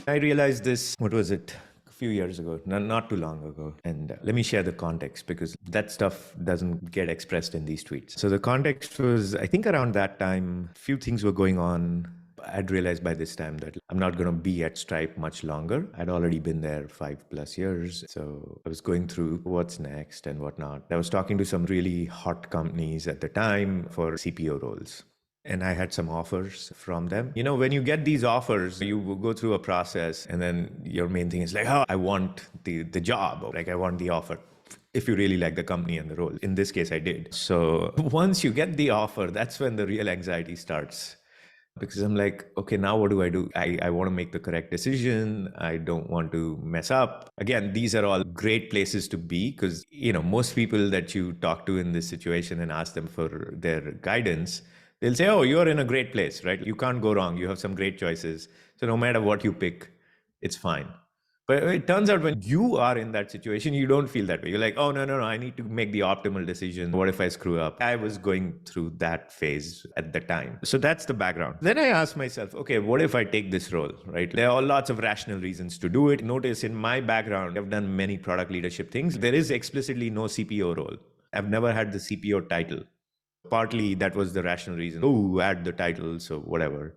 I realized this, what was it? A few years ago, not too long ago. And let me share the context because that stuff doesn't get expressed in these tweets. So the context was, I think around that time, a few things were going on. I'd realized by this time that I'm not going to be at Stripe much longer. I'd already been there 5+ years. So I was going through what's next and whatnot. I was talking to some really hot companies at the time for CPO roles. And I had some offers from them. You know, when you get these offers, you will go through a process and then your main thing is like, oh, I want the job, or like I want the offer. If you really like the company and the role. In this case, I did. So once you get the offer, that's when the real anxiety starts. Because I'm like, okay, now what do? I want to make the correct decision. I don't want to mess up. Again, these are all great places to be because, you know, most people that you talk to in this situation and ask them for their guidance, they'll say, oh, you're in a great place, right? You can't go wrong. You have some great choices. So no matter what you pick, it's fine. But it turns out when you are in that situation, you don't feel that way. You're like, oh, no, I need to make the optimal decision. What if I screw up? I was going through that phase at the time. So that's the background. Then I asked myself, okay, what if I take this role, right? There are lots of rational reasons to do it. Notice in my background, I've done many product leadership things. There is explicitly no CPO role. I've never had the CPO title. Partly that was the rational reason. Oh, add the title, so whatever.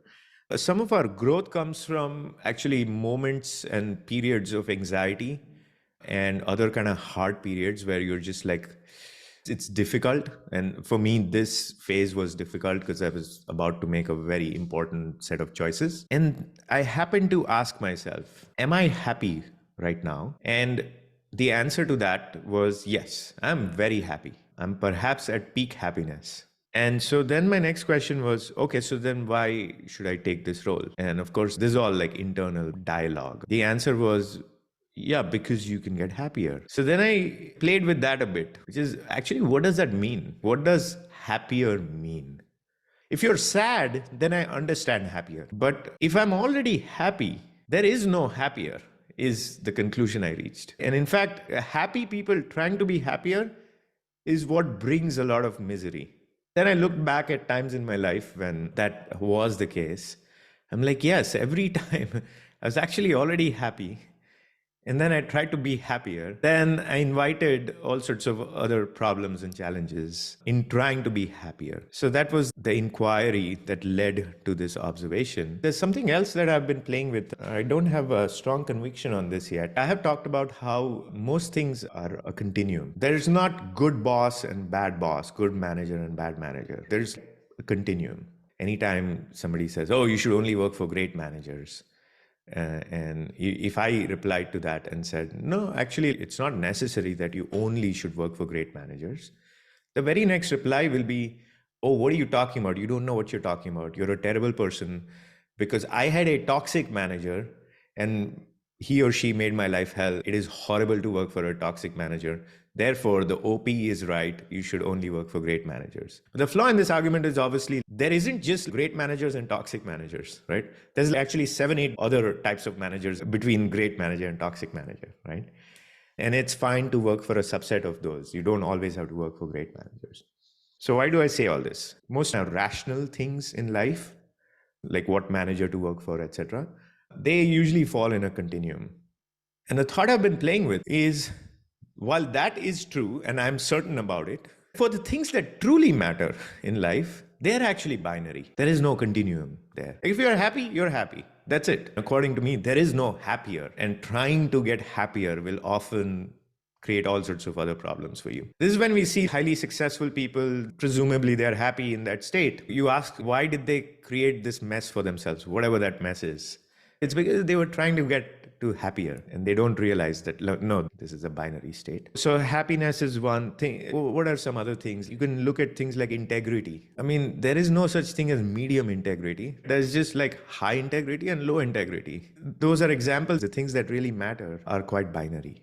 Some of our growth comes from actually moments and periods of anxiety and other kind of hard periods where you're just like, it's difficult. And for me, this phase was difficult because I was about to make a very important set of choices. And I happened to ask myself, am I happy right now? And the answer to that was yes, I'm very happy. I'm perhaps at peak happiness. And so then my next question was, okay, so then why should I take this role? And of course, this is all like internal dialogue. The answer was, yeah, because you can get happier. So then I played with that a bit, which is actually, what does that mean? What does happier mean? If you're sad, then I understand happier. But if I'm already happy, there is no happier, is the conclusion I reached. And in fact, happy people trying to be happier is what brings a lot of misery. Then I looked back at times in my life when that was the case. I'm like, yes, every time I was actually already happy. And then I tried to be happier. Then I invited all sorts of other problems and challenges in trying to be happier. So that was the inquiry that led to this observation. There's something else that I've been playing with. I don't have a strong conviction on this yet. I have talked about how most things are a continuum. There's not good boss and bad boss, good manager and bad manager. There's a continuum. Anytime somebody says, oh, you should only work for great managers, and if I replied to that and said, no, actually, it's not necessary that you only should work for great managers, the very next reply will be, oh, what are you talking about? You don't know what you're talking about. You're a terrible person because I had a toxic manager and he or she made my life hell. It is horrible to work for a toxic manager. Therefore, the OP is right. You should only work for great managers. The flaw in this argument is obviously there isn't just great managers and toxic managers, right? There's actually 7, 8 other types of managers between great manager and toxic manager, right? And it's fine to work for a subset of those. You don't always have to work for great managers. So why do I say all this? Most rational things in life, like what manager to work for, etc., they usually fall in a continuum. And the thought I've been playing with is, while that is true, and I'm certain about it, for the things that truly matter in life, they're actually binary. There is no continuum there. If you're happy, you're happy. That's it. According to me, there is no happier. And trying to get happier will often create all sorts of other problems for you. This is when we see highly successful people, presumably they're happy in that state. You ask, why did they create this mess for themselves, whatever that mess is? It's because they were trying to get to happier and they don't realize that, no, this is a binary state. So happiness is one thing. What are some other things? You can look at things like integrity. I mean, there is no such thing as medium integrity. There's just like high integrity and low integrity. Those are examples. The things that really matter are quite binary.